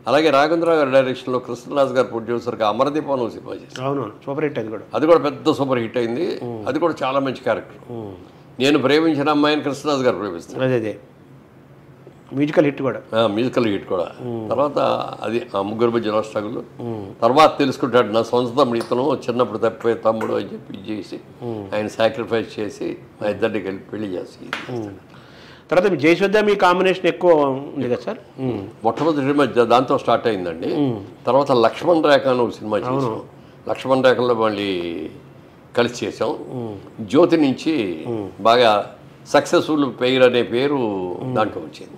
అలాగే రాఘవేంద్రరావు గారి డైరెక్షన్లో కృష్ణరాజు గారు ప్రొడ్యూసర్గా అమరదీపం అని సినిమా చేశారు. అవునవును, సూపర్ హిట్ అది కూడా పెద్ద సూపర్ హిట్ అయింది. అది కూడా చాలా మంచి క్యారెక్టర్. నేను ప్రేమించిన అమ్మాయిని కృష్ణరాజు గారు ప్రేమిస్తాను. అదే మ్యూజికల్ హిట్ కూడా. మ్యూజికల్ హిట్ కూడా. తర్వాత అది ఆ ముగ్గురు మధ్య స్ట్రగుల్. తర్వాత తెలుసుకుంటాడు నా సొంత తమ్ముడు ఇతను, చిన్నప్పుడు తప్పిపోయే తమ్ముడు అని చెప్పి చేసి ఆయన సాక్రిఫైస్ చేసి మా ఇద్దరికి వెళ్ళి పెళ్లి చేసి. తర్వాత మీ జయశ్రద్ధ మీ కాంబినేషన్ ఎక్కువ ఉంది కదా సార్? మొట్టమొదటి సినిమా దాంతో స్టార్ట్ అయిందండి. తర్వాత లక్ష్మణ్ రేఖ అని ఒక సినిమా చేసాం. లక్ష్మణ్ రేఖలో మళ్ళీ కలిసి చేసాం. జ్యోతి నుంచి బాగా సక్సెస్ఫుల్ పెయిర్ అనే పేరు దాంట్లో వచ్చింది.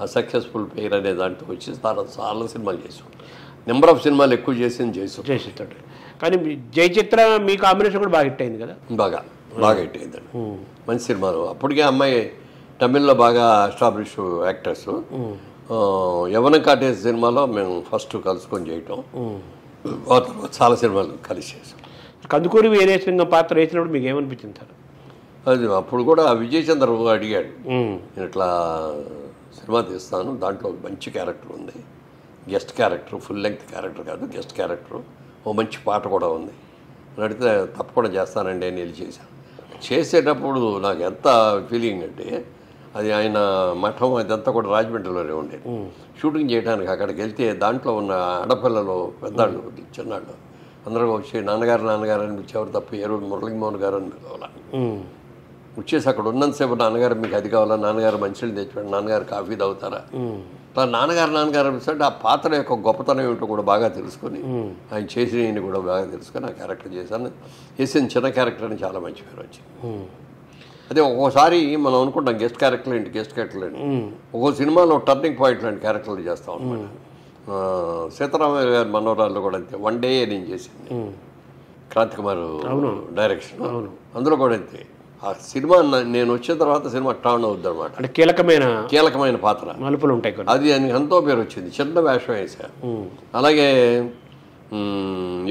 ఆ సక్సెస్ఫుల్ పెయిర్ అనే దాంట్లో వచ్చి చాలా సినిమాలు చేసాం. నెంబర్ ఆఫ్ సినిమాలు ఎక్కువ చేసింది జయశ్రద్ధ. కానీ జయచిత్ర మీ కాంబినేషన్ కూడా బాగా హిట్ అయింది కదా? బాగా హిట్ అయిందండి. మంచి సినిమాలు. అప్పటికే అమ్మాయి తమిళ్లో బాగా ఎస్టాబ్లిష్ యాక్టర్స్. యవన కాటేజ్ సినిమాలో మేము ఫస్ట్ కలుసుకొని చేయటం. చాలా సినిమాలు కలిసి చేసాం. కందుకూరి వీరేశలింగం పాత్ర వేసినప్పుడు మీకు ఏమనిపించింది సార్? అది అప్పుడు కూడా విజయ్ చంద్రబాబు అడిగాడు, నేను ఇట్లా సినిమా తీస్తాను, దాంట్లో మంచి క్యారెక్టర్ ఉంది, guest character, full length character కాదు, గెస్ట్ క్యారెక్టర్, ఓ మంచి పాట కూడా ఉంది అని అడిగితే తప్పకుండా చేస్తానండి అని వెళ్ళి చేశాను. చేసేటప్పుడు నాకు ఎంత ఫీలింగ్ అంటే, అది ఆయన మఠం అదంతా కూడా రాజమండ్రిలోనే ఉండేది. షూటింగ్ చేయడానికి అక్కడికి వెళ్తే దాంట్లో ఉన్న ఆడపిల్లలు, పెద్దాళ్ళు, చిన్నాళ్ళు అందరూ వచ్చి నాన్నగారు అని పిలిచేవారు తప్ప ఏ రోజు మురళీమోహన్ గారు అని పిలవాల. వచ్చేసి అక్కడ ఉన్నంతసేపు నాన్నగారు మీకు అది కావాలా, నాన్నగారు మంచినీళ్ళు తెచ్చిపెట్టి, నాన్నగారు కాఫీ తాగుతారా, నాన్నగారు అనిపిస్తుంటే ఆ పాత్ర యొక్క గొప్పతనం ఏమిటో కూడా బాగా తెలుసుకొని ఆయన చేసిన కూడా బాగా తెలుసుకొని ఆ క్యారెక్టర్ చేశాను. చేసిన చిన్న క్యారెక్టర్ అని చాలా మంచి పేరు వచ్చింది. అదే ఒక్కోసారి మనం అనుకుంటాం గెస్ట్ క్యారెక్టర్ ఏంటి, ఒక్కో సినిమాలో టర్నింగ్ పాయింట్ లాంటి క్యారెక్టర్లు చేస్తాం అనమాట. సీతారామయ్య గారి మనోరాల్లో కూడా అంతే, వన్ డే నేను చేసింది, క్రాంతి కుమార్ డైరెక్షన్. అందులో కూడా అంతే. ఆ సినిమా నేను వచ్చిన తర్వాత సినిమా టర్న్ అవుద్ది అనమాట. అంటే కీలకమైన పాత్ర, మలుపులు ఉంటాయి. అది ఎంతో పేరు వచ్చింది. చిన్న వేషం వేసా. అలాగే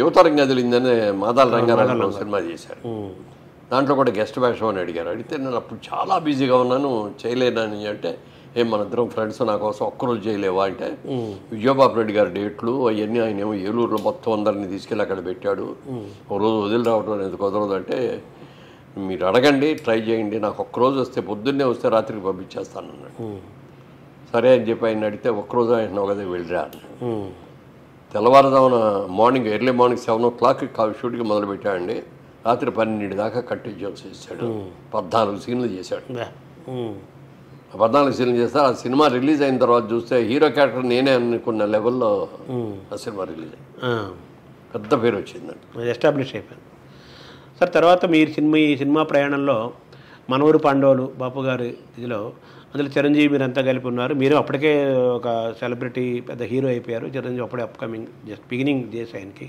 యువతరంగ అదిలిందని మాదాల రంగారావు సినిమా చేశారు. దాంట్లో కూడా గెస్ట్ వేషం అని అడిగారు. అడిగితే నేను అప్పుడు చాలా బిజీగా ఉన్నాను, చేయలేనని. అంటే మన ఇద్దరం ఫ్రెండ్స్ నా కోసం ఒక్కరోజు చేయలేవా అంటే, విజయబాబు రెడ్డి గారి డేట్లు అవన్నీ ఆయన ఏమో ఏలూరులో మొత్తం అందరినీ తీసుకెళ్ళి అక్కడ పెట్టాడు, ఒక రోజు వదిలి రావడం అనేది కుదరదు అంటే, మీరు అడగండి, ట్రై చేయండి, నాకు ఒక్కరోజు వస్తే పొద్దున్నే వస్తే రాత్రికి పంపించేస్తాను అన్నాడు. సరే అని చెప్పి ఆయన అడిగితే ఒక్కరోజు ఆయన ఒకదే వెళ్ళిరా అన్నాడు. తెల్లవారుజామున ఎర్లీ మార్నింగ్ 7 o'clock షూటింగ్ మొదలుపెట్టాడండి. రాత్రి 12 దాకా కంటిన్యూ చేశాడు. 14 సీన్లు చేశాడు. 14 సీన్లు చేస్తే ఆ సినిమా రిలీజ్ అయిన తర్వాత చూస్తే హీరో క్యారెక్టర్ నేనే అనుకున్న లెవెల్లో ఆ సినిమా రిలీజ్ అయింది. పెద్ద పేరు వచ్చిందండి, ఎస్టాబ్లిష్ అయిపోయింది. సార్ తర్వాత మీరు ఈ సినిమా ప్రయాణంలో మనవరు పాండవులు బాపు గారి ఇదిలో అందులో చిరంజీవి మీరంతా కలిపి ఉన్నారు. మీరు అప్పటికే ఒక సెలబ్రిటీ పెద్ద హీరో అయిపోయారు. చిరంజీవి అప్పుడే అప్కమింగ్ జస్ట్ బిగినింగ్ చేసి ఆయనకి.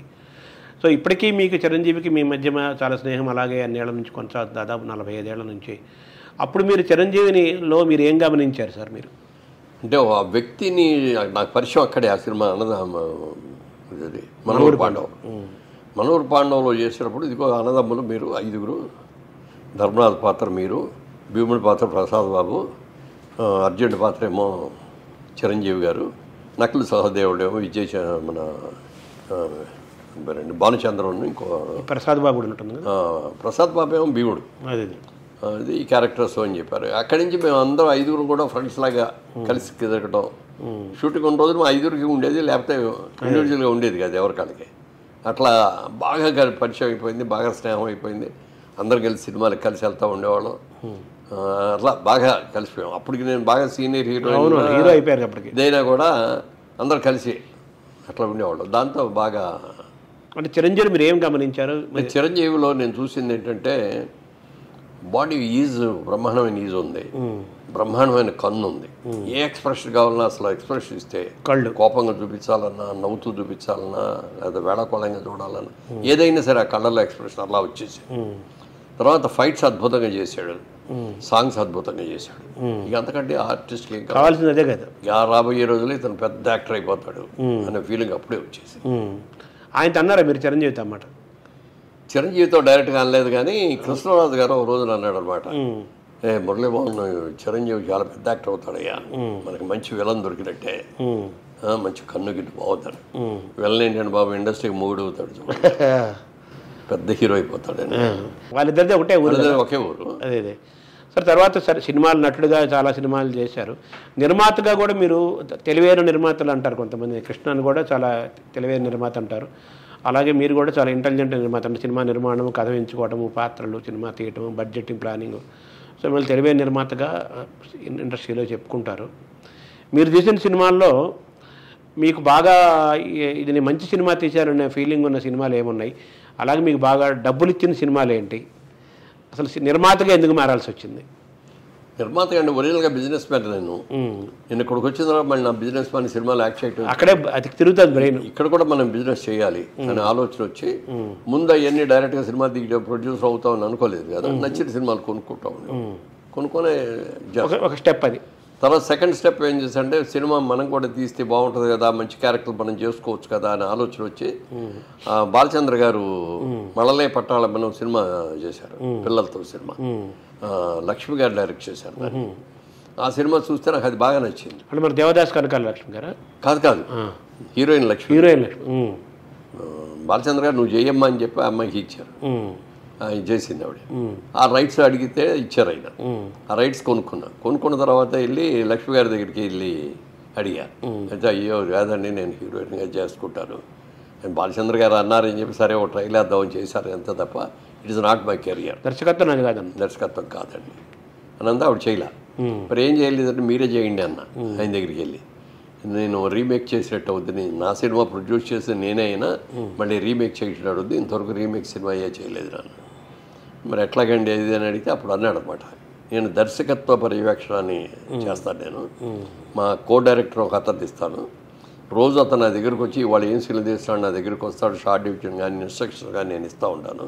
సో ఇప్పటికీ మీకు చిరంజీవికి మీ మధ్య చాలా స్నేహం అలాగే అన్నేళ్ల నుంచి కొనసాగుతుంది, దాదాపు 45 ఏళ్ల నుంచి. అప్పుడు మీరు చిరంజీవినిలో మీరు ఏం గమనించారు సార్? మీరు అంటే ఆ వ్యక్తిని నాకు పరిచయం అక్కడే ఆ సినిమా మనవరు పాండవులో చేసినప్పుడు ఇదిగో అన్నదమ్ములు మీరు 5గురు, ధర్మరాజు పాత్ర మీరు, భీముడి పాత్ర ప్రసాద్ బాబు, అర్జునుడి పాత్ర ఏమో చిరంజీవి గారు, నకులు సహదేవుడు ఏమో మన భానుచంద్రన్, ఇంకో ప్రసాద్ బాబు ఉంటుంది. ప్రసాద్ బాబు ఏమో భీముడు, అది ఈ క్యారెక్టర్స్ అని చెప్పారు. అక్కడి నుంచి మేము అందరం 5గురు కూడా ఫ్రెండ్స్ లాగా కలిసి తిరగటం. షూటింగ్ ఉన్న రోజులు మా 5గురికి ఉండేది, లేకపోతే ఇండివిజువల్గా ఉండేది కాదు ఎవరికాళ్ళకి. అట్లా బాగా పరిచయం అయిపోయింది, బాగా స్నేహం అయిపోయింది. అందరు కలిసి సినిమాలకు కలిసి వెళ్తూ ఉండేవాళ్ళం. అట్లా బాగా కలిసిపోయాం. అప్పటికి నేను బాగా సీనియర్ హీరో అయిపోయారు. అప్పటికి ఇదైనా కూడా అందరు కలిసి అట్లా ఉండేవాళ్ళం. దాంతో బాగా. అంటే చిరంజీవి మీరు ఏం గమనించారు? చిరంజీవిలో నేను చూసింది ఏంటంటే, బాడీ బ్రహ్మాండమైన ఈజ్ ఉంది, బ్రహ్మాండమైన కన్ను ఉంది. ఏ ఎక్స్ప్రెషన్ కావాలన్నా అసలు ఎక్స్ప్రెషన్ ఇస్తే, కళ్ళు కోపంగా చూపించాలన్నా, నవ్వుతూ చూపించాలన్నా, లేదా వేళాకోళంగా చూడాలన్నా, ఏదైనా సరే ఆ కళ్ళల్లో ఎక్స్ప్రెషన్ అలా వచ్చేసి. తర్వాత ఫైట్స్ అద్భుతంగా చేశాడు, సాంగ్స్ అద్భుతంగా చేశాడు. ఇక అంతకంటే ఆర్టిస్ట్కి ఏం కావాల్సింది అదే కదా. రాబోయే రోజుల్లో ఇతను పెద్ద యాక్టర్ అయిపోతాడు అనే ఫీలింగ్ అప్పుడే వచ్చేసి. ఆయన అన్నారా మీరు చిరంజీవితో అన్నమాట? చిరంజీవితో డైరెక్ట్గా అనలేదు, కానీ కృష్ణరాజు గారు ఒక రోజున అన్నాడు అనమాట, మురళీమోహన్ చిరంజీవి చాలా పెద్ద యాక్టర్ అవుతాడయ్యా, మనకి మంచి విలన్ దొరికినట్టే మంచి కన్ను గిట్టు బాగుతాడు. వెళ్ళనేంటంటే బాబు ఇండస్ట్రీకి మూడు అవుతాడు, పెద్ద హీరో అయిపోతాడని. వాళ్ళిద్దరిదే ఒకటే ఊరు, ఒకే ఊరు. అదే అదే సార్. తర్వాత సరే సినిమాలు నటుడుగా చాలా సినిమాలు చేశారు, నిర్మాతగా కూడా మీరు తెలివైన నిర్మాతలు అంటారు కొంతమంది. కృష్ణని కూడా చాలా తెలివైన నిర్మాత అంటారు. అలాగే మీరు కూడా చాలా ఇంటెలిజెంట్ నిర్మాత అంటే సినిమా నిర్మాణం, కథ ఎంచుకోవడము, పాత్రలు, సినిమా తీయటము, బడ్జెటింగ్, ప్లానింగ్. సో మళ్ళీ తెలివైన నిర్మాతగా ఇండస్ట్రీలో చెప్పుకుంటారు. మీరు తీసిన సినిమాల్లో మీకు బాగా ఇది నేను మంచి సినిమా తీశారనే ఫీలింగ్ ఉన్న సినిమాలు ఏమున్నాయి? అలాగే మీకు బాగా డబ్బులు ఇచ్చిన సినిమాలు ఏంటి? అసలు నిర్మాతగా ఎందుకు మారాల్సి వచ్చింది? నిర్మాతగా అంటే ఒరిజినల్గా బిజినెస్ మ్యాన్ నేను ఇక్కడికి వచ్చిన తర్వాత మళ్ళీ నా బిజినెస్ మ్యాన్ సినిమాలు యాక్ట్ చేయటం, అక్కడే అది తిరుగుతుంది బ్రెయిన్. ఇక్కడ కూడా మనం బిజినెస్ చేయాలి అనే ఆలోచన వచ్చి ముందు అవన్నీ డైరెక్ట్గా సినిమా దిగి ప్రొడ్యూసర్ అవుతామని అనుకోలేదు కదా. నచ్చిన సినిమాలు కొనుక్కుంటాం, కొనుక్కొనే ఒక స్టెప్ అది. తర్వాత సెకండ్ స్టెప్ ఏం చేశారంటే సినిమా మనం కూడా తీస్తే బాగుంటుంది కదా, మంచి క్యారెక్టర్ మనం చేసుకోవచ్చు కదా అనే ఆలోచన వచ్చి బాలచంద్ర గారు మళ్ళలే పట్టాల మనం సినిమా చేశారు, పిల్లలతో సినిమా. లక్ష్మి గారు డైరెక్ట్ చేశారు దాన్ని. ఆ సినిమా చూస్తే నాకు అది బాగా నచ్చింది. అంటే మన దేవదాస్ కనకాల లక్ష్మి గారా? కాదు, హీరోయిన్ లక్ష్మి. బాలచంద్ర గారు నువ్వు చేయమ్మా అని చెప్పి ఆ అమ్మాయికి ఇచ్చారు, ఆయన చేసింది ఆవిడ. ఆ రైట్స్ అడిగితే ఇచ్చారు ఆయన. ఆ రైట్స్ కొనుక్కున్న తర్వాత వెళ్ళి లక్ష్మి గారి దగ్గరికి వెళ్ళి అడిగా, అయితే అయ్యో కాదండి నేను హీరోయిన్గా చేసుకుంటాను, నేను బాలచంద్ర గారు అన్నారని చెప్పి సరే ఒక ట్రైల్ వేద్దామని చేశారు ఎంత తప్ప it is not my career, దర్శకత్వం కాదండి అనంతా ఆవిడ చేయలే. మరి ఏం చేయలేదంటే మీరే చేయండి అన్న ఆయన దగ్గరికి వెళ్ళి. నేను రీమేక్ చేసేటట్టు అవుతుంది, నా సినిమా ప్రొడ్యూస్ చేసి నేనే అయినా మళ్ళీ రీమేక్ చేసేటట్టు అవుతుంది, ఇంతవరకు రీమేక్ సినిమా అయ్యే చేయలేదు నాన్న, మరి ఎట్లాగండి అది అని అడిగితే అప్పుడు అన్నాడు అనమాట, నేను దర్శకత్వ పర్యవేక్షణ అని చేస్తాను, నేను మా కో డైరెక్టర్ ఒక అతను ఇస్తాను, రోజు అతను నా దగ్గరికి వచ్చి వాళ్ళు ఏం సీన్లు తీస్తాడు నా దగ్గరికి వస్తాడు, షార్ట్ డివిజన్ కానీ ఇన్స్ట్రక్షన్స్ కానీ నేను ఇస్తూ ఉంటాను,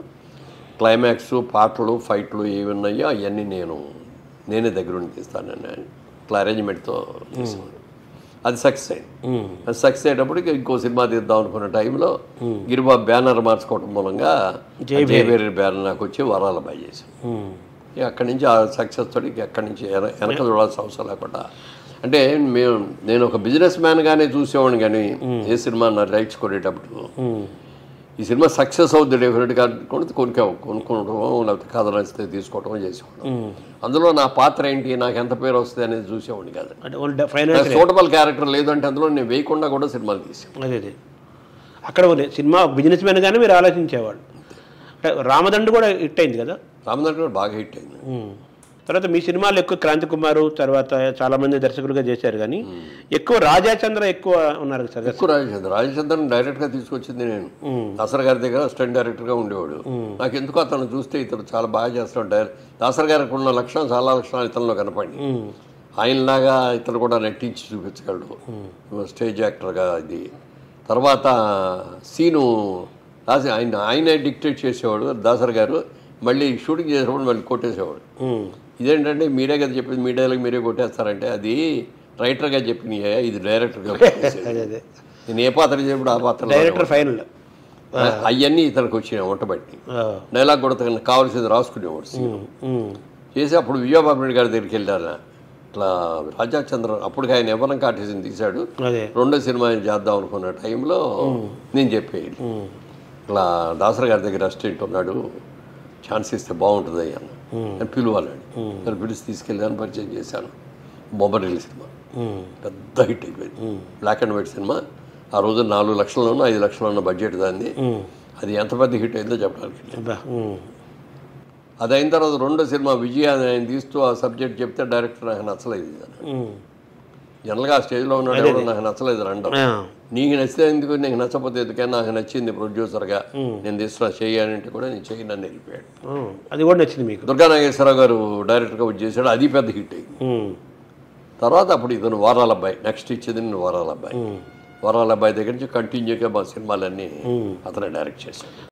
క్లైమాక్స్, పాటలు, ఫైట్లు ఏవి ఉన్నాయో అవన్నీ నేనే దగ్గర ఉండి తీస్తానని ఇట్లా అరేంజ్మెంట్తో తీసాను. అది సక్సెస్ అయింది. అది సక్సెస్ అయ్యేటప్పటికి ఇంకో సినిమా తీద్దాం అనుకున్న టైంలో గిరిబాబు బ్యానర్ మార్చుకోవడం మూలంగా జయవేరి బ్యానర్ నాకు వచ్చి వరాల బాయ్ చేశాను. అక్కడి నుంచి ఆ సక్సెస్ తోటి అక్కడి నుంచి వెనక చూడాల్సిన అవసరం లేకుండా, అంటే నేను ఒక బిజినెస్ మ్యాన్గానే చూసేవాడిని, కానీ ఏ సినిమా నా రైట్స్ కొనేటప్పుడు ఈ సినిమా సక్సెస్ అవుద్ది డెఫినెట్గా కొనుక్కోవడం లేకపోతే కథ నచ్చితే తీసుకోవడం చేసేవాడు. అందులో నా పాత్ర ఏంటి, నాకు ఎంత పేరు వస్తుంది అనేది చూసేవాడిని కాదు. సూటబుల్ క్యారెక్టర్ లేదంటే అందులో నేను వేయకుండా కూడా సినిమాలు తీసాను. అదే అక్కడ సినిమా బిజినెస్ మ్యాన్ గానే మీరు ఆలోచించేవాడు. రామదండు కూడా హిట్ అయింది కదా? రామదండు కూడా బాగా హిట్ అయింది. తర్వాత మీ సినిమాలు ఎక్కువ క్రాంతి కుమారు తర్వాత చాలామంది దర్శకులుగా చేశారు, కానీ ఎక్కువ రాజాచంద్ర ఎక్కువ ఉన్నారు సార్. ఎక్కువ రాజచంద్రన్ డైరెక్ట్గా తీసుకొచ్చింది నేను. దాసర్ గారి దగ్గర అసిస్టెంట్ డైరెక్టర్గా ఉండేవాడు. నాకు ఎందుకు అతను చూస్తే ఇతను చాలా బాగా చేస్తున్నాడు, దాసర్ గారికి ఉన్న లక్షణం చాలా లక్షణాలు ఇతనిలో కనపడి ఆయనలాగా ఇతను కూడా నటించి చూపించగలడు స్టేజ్ యాక్టర్గా. ఇది తర్వాత సీను ఆయనే డిక్టేట్ చేసేవాడు దాసర్ గారు, మళ్ళీ షూటింగ్ చేసేవాడు మళ్ళీ కొట్టేసేవాడు. ఇదేంటంటే మీరే కదా చెప్పింది, మీ డైలాగ్ మీరే కొట్టేస్తారంటే అది రైటర్గా చెప్పిన, ఇది డైరెక్టర్గా నేను ఏ పాత్ర చెప్పినప్పుడు ఆ పాత్ర డైరెక్టర్ ఫైనల్ అవన్నీ ఇతనికి వచ్చినాయి వంటబట్టి. డైలాగ్ కూడా కావాల్సింది రాసుకునేవాడు చేసి. అప్పుడు విజయబాబు గారి దగ్గరికి వెళ్ళాను, ఇట్లా రాజాచంద్ర అప్పటికి ఆయన ఎవరం కాటేసింది తీశాడు, రెండో సినిమా చేద్దాం అనుకున్న టైంలో నేను చెప్పేది ఇట్లా దాసర్ గారి దగ్గర అసిస్టెంట్ ఉన్నాడు, ఛాన్స్ ఇస్తే బాగుంటుంది అయ్యాను అని పిలవాలండి. నేను పిలిచి తీసుకెళ్ళాను, పరిచయం చేశాను. బొమ్మరిల్లు సినిమా పెద్ద హిట్ అయిపోయింది, బ్లాక్ అండ్ వైట్ సినిమా. ఆ రోజు 4 లక్షల్లోనూ 5 లక్షల బడ్జెట్ దాన్ని. అది ఎంత పెద్ద హిట్ అయిందో చెప్పడానికి. అది అయిన తర్వాత రెండో సినిమా విజయ ఆయన తీస్తూ ఆ సబ్జెక్ట్ చెప్తే డైరెక్టర్ నాకు నచ్చలేదు, జనరల్గా ఆ స్టేజ్లో ఉన్నాడు ఎవరు నాకు నచ్చలేదు అంటారు. నీకు నచ్చితే ఎందుకు, నీకు నచ్చకపోతే ఎందుకని, నాకు నచ్చింది ప్రొడ్యూసర్గా నేను తీసుకున్నా చేయాలంటే కూడా నేను చేయను అని వెళ్ళిపోయాడు. అది కూడా నచ్చింది మీకు. దుర్గా నాగేశ్వరరావు గారు డైరెక్టర్గా చేశాడు, అది పెద్ద హిట్ అయింది. తర్వాత అప్పుడు ఇతను వారాల అబ్బాయి నెక్స్ట్ ఇచ్చేది, నేను వారాల అబ్బాయి దగ్గర నుంచి కంటిన్యూగా మా సినిమాలన్నీ అతనే డైరెక్ట్ చేశాడు.